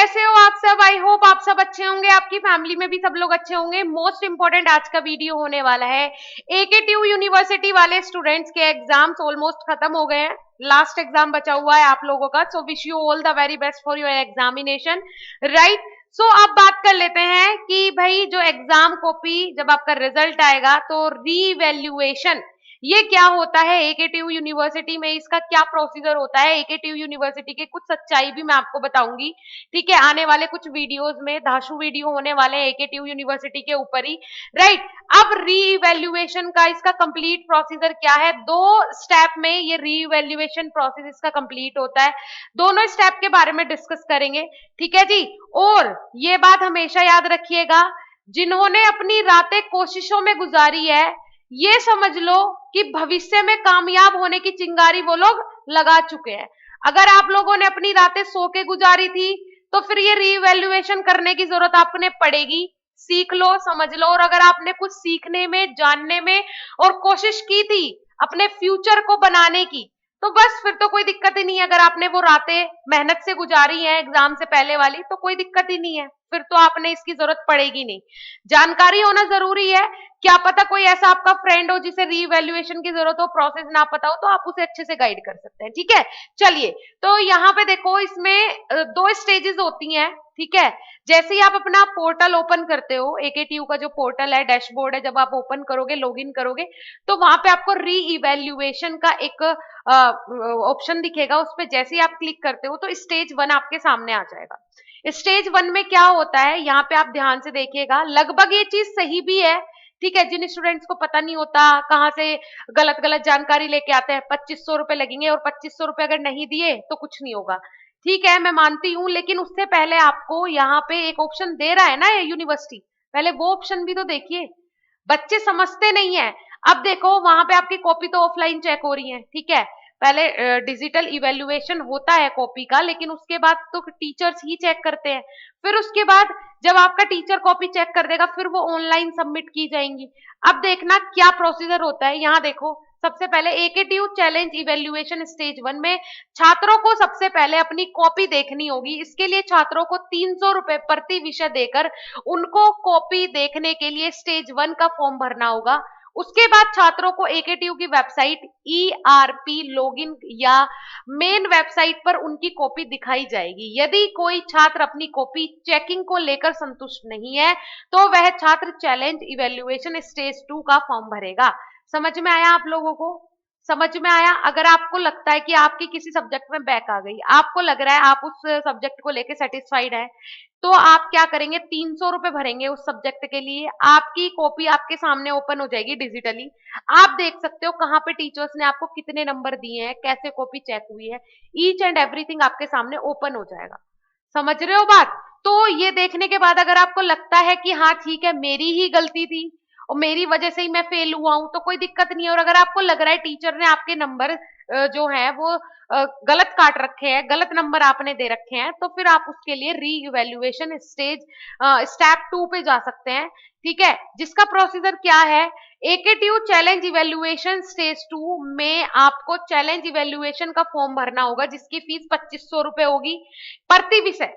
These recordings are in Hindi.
कैसे हो आप सब? आई होप आप सब अच्छे होंगे, आपकी फैमिली में भी सब लोग अच्छे होंगे। मोस्ट इंपॉर्टेंट आज का वीडियो होने वाला है। एकेटीयू यूनिवर्सिटी वाले स्टूडेंट्स के एग्जाम्स ऑलमोस्ट खत्म हो गए हैं। लास्ट एग्जाम बचा हुआ है आप लोगों का। So wish you all the very best for your examination, right. So अब बात कर लेते हैं कि भाई जो एग्जाम कॉपी जब आपका रिजल्ट आएगा तो रीवैल्यूएशन ये क्या होता है एकेटीयू यूनिवर्सिटी में, इसका क्या प्रोसीजर होता है। एकेटीयू यूनिवर्सिटी के कुछ सच्चाई भी मैं आपको बताऊंगी, ठीक है। आने वाले कुछ वीडियोस में धांसू वीडियो होने वाले हैं एकेटीयू यूनिवर्सिटी के ऊपर ही, राइट। अब रीइवैल्यूएशन का इसका कंप्लीट प्रोसीजर क्या है, 2 स्टेप में ये रीइवैल्यूएशन प्रोसेस इसका कंप्लीट होता है। दोनों स्टेप के बारे में डिस्कस करेंगे, ठीक है जी। और ये बात हमेशा याद रखिएगा, जिन्होंने अपनी रातें कोशिशों में गुजारी है, ये समझ लो कि भविष्य में कामयाब होने की चिंगारी वो लोग लगा चुके हैं। अगर आप लोगों ने अपनी रातें सो के गुजारी थी तो फिर ये रीवैल्यूएशन करने की जरूरत आपने पड़ेगी। सीख लो, समझ लो। और अगर आपने कुछ सीखने में, जानने में और कोशिश की थी अपने फ्यूचर को बनाने की, तो बस फिर तो कोई दिक्कत ही नहीं है। अगर आपने वो रातें मेहनत से गुजारी हैं एग्जाम से पहले वाली, तो कोई दिक्कत ही नहीं है, फिर तो आपने इसकी जरूरत पड़ेगी नहीं। जानकारी होना जरूरी है। क्या पता कोई ऐसा आपका फ्रेंड हो जिसे रीवैल्यूएशन की जरूरत हो, प्रोसेस ना पता हो, तो आप उसे अच्छे से गाइड कर सकते हैं, ठीक है। चलिए, तो यहाँ पे देखो, इसमें 2 स्टेजेस होती हैं, ठीक है। जैसे ही आप अपना पोर्टल ओपन करते हो, एकेटीयू का जो पोर्टल है, डैशबोर्ड है, जब आप ओपन करोगे, लॉगिन करोगे, तो वहां पे आपको री इवेल्युएशन का एक ऑप्शन दिखेगा। उस पर जैसे ही आप क्लिक करते हो तो स्टेज 1 आपके सामने आ जाएगा। स्टेज 1 में क्या होता है, यहाँ पे आप ध्यान से देखिएगा। लगभग ये चीज सही भी है, ठीक है। जिन स्टूडेंट्स को पता नहीं होता, कहाँ से गलत गलत जानकारी लेके आते हैं, 2500 रुपए लगेंगे और 2500 रुपए अगर नहीं दिए तो कुछ नहीं होगा, ठीक है, मैं मानती हूँ। लेकिन उससे पहले आपको यहाँ पे एक ऑप्शन दे रहा है ना ये यूनिवर्सिटी, पहले वो ऑप्शन भी तो देखिए। बच्चे समझते नहीं है। अब देखो, वहां पे आपकी कॉपी तो ऑफलाइन चेक हो रही है, ठीक है। पहले डिजिटल इवेल्युएशन होता है कॉपी का, लेकिन उसके बाद तो टीचर्स ही चेक करते हैं। फिर उसके बाद जब आपका टीचर कॉपी चेक कर देगा, फिर वो ऑनलाइन सबमिट की जाएंगी। अब देखना क्या प्रोसीजर होता है, यहाँ देखो। सबसे पहले एकेटीयू चैलेंज इवेल्युएशन स्टेज 1 में छात्रों को सबसे पहले अपनी कॉपी देखनी होगी। इसके लिए छात्रों को 300 रुपए प्रति विषय देकर उनको कॉपी देखने के लिए स्टेज 1 का फॉर्म भरना होगा। उसके बाद छात्रों को एकेटीयू की वेबसाइट ईआरपी लॉगिन या मेन वेबसाइट पर उनकी कॉपी दिखाई जाएगी। यदि कोई छात्र अपनी कॉपी चेकिंग को लेकर संतुष्ट नहीं है, तो वह छात्र चैलेंज इवेल्युएशन स्टेज 2 का फॉर्म भरेगा। समझ में आया आप लोगों को? समझ में आया? अगर आपको लगता है कि आपकी किसी सब्जेक्ट में बैक आ गई, आपको लग रहा है आप उस सब्जेक्ट को लेके सेटिस्फाइड है, तो आप क्या करेंगे, 300 रुपए भरेंगे उस सब्जेक्ट के लिए। आपकी कॉपी आपके सामने ओपन हो जाएगी डिजिटली। आप देख सकते हो कहाँ पे टीचर्स ने आपको कितने नंबर दिए हैं, कैसे कॉपी चेक हुई है, ईच एंड एवरीथिंग आपके सामने ओपन हो जाएगा। समझ रहे हो बात? तो ये देखने के बाद अगर आपको लगता है कि हाँ ठीक है, मेरी ही गलती थी और मेरी वजह से ही मैं फेल हुआ हूं, तो कोई दिक्कत नहीं है। और अगर आपको लग रहा है टीचर ने आपके नंबर जो है वो गलत काट रखे हैं, गलत नंबर आपने दे रखे हैं, तो फिर आप उसके लिए री इवेल्युएशन स्टेप 2 पे जा सकते हैं, ठीक है। जिसका प्रोसीजर क्या है, एकेटीयू चैलेंज इवेल्युएशन स्टेज 2 में आपको चैलेंज इवेल्युएशन का फॉर्म भरना होगा, जिसकी फीस 2500 रुपए होगी प्रति विषय।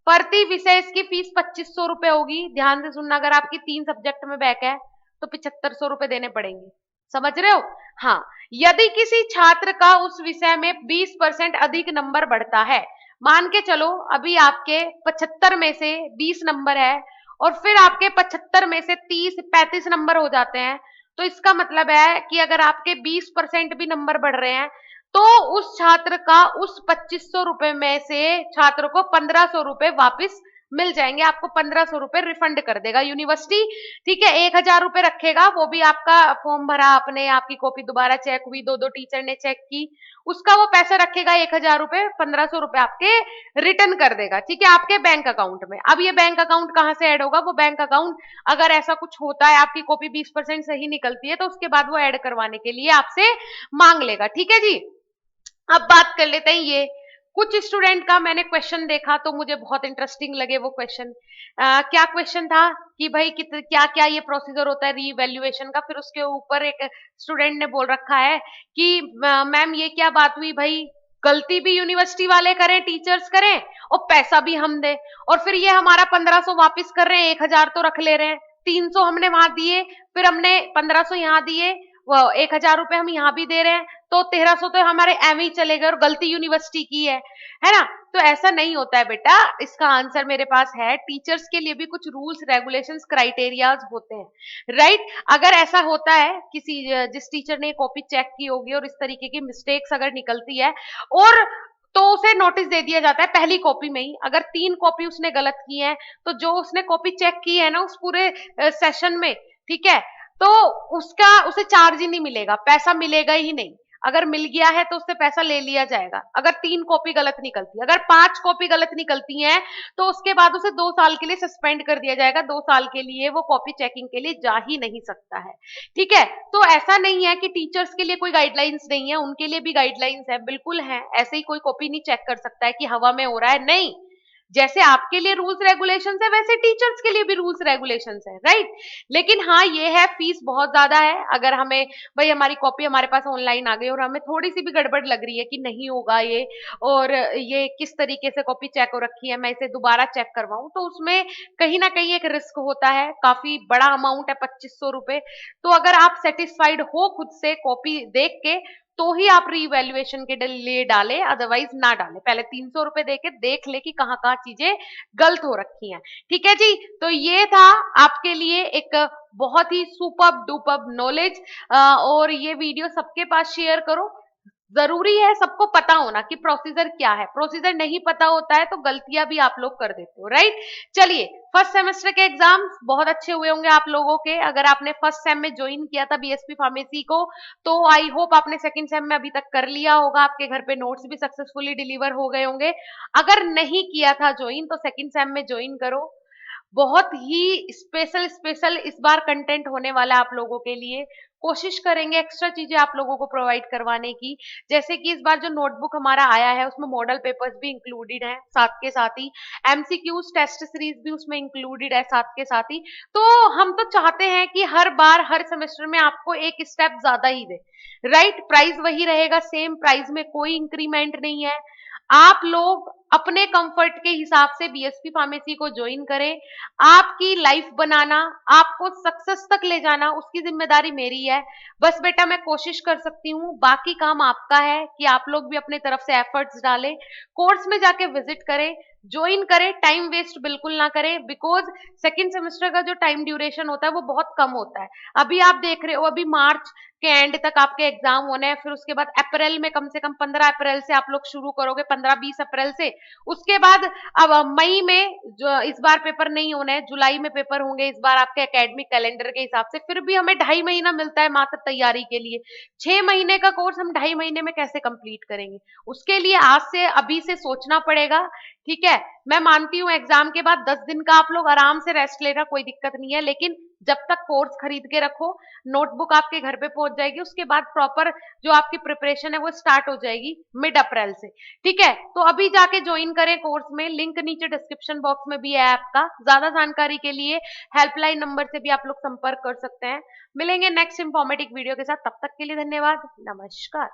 प्रति विषय इसकी फीस 2500 रुपए होगी। ध्यान से सुनना, अगर आपकी 3 सब्जेक्ट में बैक है तो 7500 रुपए देने पड़ेंगे। समझ रहे हो? हाँ। यदि किसी छात्र का उस विषय में 20% अधिक नंबर बढ़ता है, मान के चलो अभी आपके 75 में से 20 नंबर है और फिर आपके 75 में से 30-35 नंबर हो जाते हैं, तो इसका मतलब है कि अगर आपके 20% भी नंबर बढ़ रहे हैं, तो उस छात्र का उस 2500 रुपए में से छात्र को 1500 रुपए वापिस मिल जाएंगे। आपको 1500 रुपए रिफंड कर देगा यूनिवर्सिटी, ठीक है। 1000 रुपए रखेगा, वो भी आपका फॉर्म भरा आपने, आपकी कॉपी दोबारा चेक हुई, दो टीचर ने चेक की, उसका वो पैसे रखेगा 1000 रुपए, 1500 रुपए आपके रिटर्न कर देगा, ठीक है, आपके बैंक अकाउंट में। अब ये बैंक अकाउंट कहाँ से ऐड होगा, वो बैंक अकाउंट अगर ऐसा कुछ होता है, आपकी कॉपी 20% सही निकलती है, तो उसके बाद वो ऐड करवाने के लिए आपसे मांग लेगा, ठीक है जी। अब बात कर लेते हैं ये कुछ स्टूडेंट का मैंने क्वेश्चन देखा तो मुझे बहुत इंटरेस्टिंग लगे वो क्वेश्चन। क्या क्वेश्चन था कि भाई क्या क्या ये प्रोसीजर होता है रीवैल्यूएशन का। फिर उसके ऊपर एक स्टूडेंट ने बोल रखा है कि मैम ये क्या बात हुई भाई गलती भी यूनिवर्सिटी वाले करें, टीचर्स करें, और पैसा भी हम दें, और फिर ये हमारा 1500 वापस कर रहे हैं, 1000 तो रख ले रहे हैं, 300 हमने वहां दिए, फिर हमने 1500 यहाँ दिए, वो 1000 रुपए हम यहाँ भी दे रहे हैं, तो 1300 तो हमारे एवं ही चले गए, और गलती यूनिवर्सिटी की है ना। तो ऐसा नहीं होता है बेटा। इसका आंसर मेरे पास है, टीचर्स के लिए भी कुछ रूल्स, रेगुलेशंस, क्राइटेरियाज होते हैं, राइट। अगर ऐसा होता है किसी, जिस टीचर ने कॉपी चेक की होगी और इस तरीके की मिस्टेक्स अगर निकलती है, और तो उसे नोटिस दे दिया जाता है पहली कॉपी में ही। अगर 3 कॉपी उसने गलत की है, तो जो उसने कॉपी चेक की है ना उस पूरे सेशन में, ठीक है, तो उसका उसे चार्ज ही नहीं मिलेगा, पैसा मिलेगा ही नहीं। अगर मिल गया है तो उससे पैसा ले लिया जाएगा, अगर 3 कॉपी गलत निकलती है। अगर 5 कॉपी गलत निकलती हैं, तो उसके बाद उसे 2 साल के लिए सस्पेंड कर दिया जाएगा, 2 साल के लिए वो कॉपी चेकिंग के लिए जा ही नहीं सकता है, ठीक है। तो ऐसा नहीं है कि टीचर्स के लिए कोई गाइडलाइंस नहीं है, उनके लिए भी गाइडलाइंस है, बिल्कुल है। ऐसे ही कोई कॉपी नहीं चेक कर सकता है कि हवा में हो रहा है, नहीं। जैसे आपके लिए रूल्स रेगुलेशंस है, वैसे टीचर्स के लिए भी रूल्स रेगुलेशंस है, राइट। लेकिन हाँ ये है, फीस बहुत ज्यादा है। अगर हमें, भाई हमारी कॉपी हमारे पास ऑनलाइन आ गई और हमें थोड़ी सी भी गड़बड़ लग रही है कि नहीं होगा ये, और ये किस तरीके से कॉपी चेक हो रखी है, मैं इसे दोबारा चेक करवाऊं, तो उसमें कहीं ना कहीं एक रिस्क होता है। काफी बड़ा अमाउंट है, 2500 रुपए। तो अगर आप सेटिस्फाइड हो खुद से कॉपी देख के, तो ही आप रीवैल्यूएशन के लिए डालें, अदरवाइज ना डालें। पहले 300 रुपए देके देख ले कि कहाँ कहाँ चीजें गलत हो रखी हैं, ठीक है जी। तो ये था आपके लिए एक बहुत ही सुपर्ब डुपर्ब नॉलेज, और ये वीडियो सबके पास शेयर करो। जरूरी है सबको पता होना कि प्रोसीजर क्या है। प्रोसीजर नहीं पता होता है तो गलतियां भी आप लोग कर देते हो, राइट। चलिए, फर्स्ट सेमेस्टर के एग्जाम्स बहुत अच्छे हुए होंगे आप लोगों के। अगर आपने फर्स्ट सेम में ज्वाइन किया था बीएसपी फार्मेसी को, तो आई होप आपने सेकंड सेम में अभी तक कर लिया होगा, आपके घर पे नोट्स भी सक्सेसफुली डिलीवर हो गए होंगे। अगर नहीं किया था ज्वाइन, तो सेकंड सेम में ज्वाइन करो। बहुत ही स्पेशल स्पेशल इस बार कंटेंट होने वाला है आप लोगों के लिए। कोशिश करेंगे एक्स्ट्रा चीजें आप लोगों को प्रोवाइड करवाने की। जैसे कि इस बार जो नोटबुक हमारा आया है उसमें मॉडल पेपर्स भी इंक्लूडेड हैं, साथ के साथ ही एमसीक्यूज टेस्ट सीरीज भी उसमें इंक्लूडेड है साथ के साथ ही। तो हम तो चाहते हैं कि हर बार हर सेमेस्टर में आपको एक स्टेप ज्यादा ही दे, राइट। प्राइस वही रहेगा, सेम प्राइस में कोई इंक्रीमेंट नहीं है। आप लोग अपने कंफर्ट के हिसाब से बीएसपी फार्मेसी को ज्वाइन करें। आपकी लाइफ बनाना, आपको सक्सेस तक ले जाना, उसकी जिम्मेदारी मेरी है। बस बेटा मैं कोशिश कर सकती हूँ, बाकी काम आपका है कि आप लोग भी अपने तरफ से एफर्ट्स डालें, कोर्स में जाके विजिट करें, ज्वाइन करें, टाइम वेस्ट बिल्कुल ना करें। बिकॉज सेकेंड सेमेस्टर का जो टाइम ड्यूरेशन होता है वो बहुत कम होता है। अभी आप देख रहे हो, अभी मार्च के एंड तक आपके एग्जाम होने हैं, फिर उसके बाद अप्रैल में, कम से कम 15 अप्रैल से आप लोग शुरू करोगे, 15-20 अप्रैल से। उसके बाद अब मई में जो इस बार पेपर नहीं होने हैं, जुलाई में पेपर होंगे इस बार आपके एकेडमिक कैलेंडर के हिसाब से। फिर भी हमें 2.5 महीना मिलता है मात्र तैयारी के लिए। 6 महीने का कोर्स हम 2.5 महीने में कैसे कंप्लीट करेंगे? उसके लिए आज से, अभी से सोचना पड़ेगा, ठीक है। मैं मानती हूँ एग्जाम के बाद 10 दिन का आप लोग आराम से रेस्ट लेना, कोई दिक्कत नहीं है। लेकिन जब तक कोर्स खरीद के रखो, नोटबुक आपके घर पे पहुंच जाएगी, उसके बाद प्रॉपर जो आपकी प्रिपरेशन है वो स्टार्ट हो जाएगी मिड अप्रैल से, ठीक है। तो अभी जाके ज्वाइन करें कोर्स में, लिंक नीचे डिस्क्रिप्शन बॉक्स में भी है आपका। ज्यादा जानकारी के लिए हेल्पलाइन नंबर से भी आप लोग संपर्क कर सकते हैं। मिलेंगे नेक्स्ट इंफॉर्मेटिव वीडियो के साथ, तब तक के लिए धन्यवाद, नमस्कार।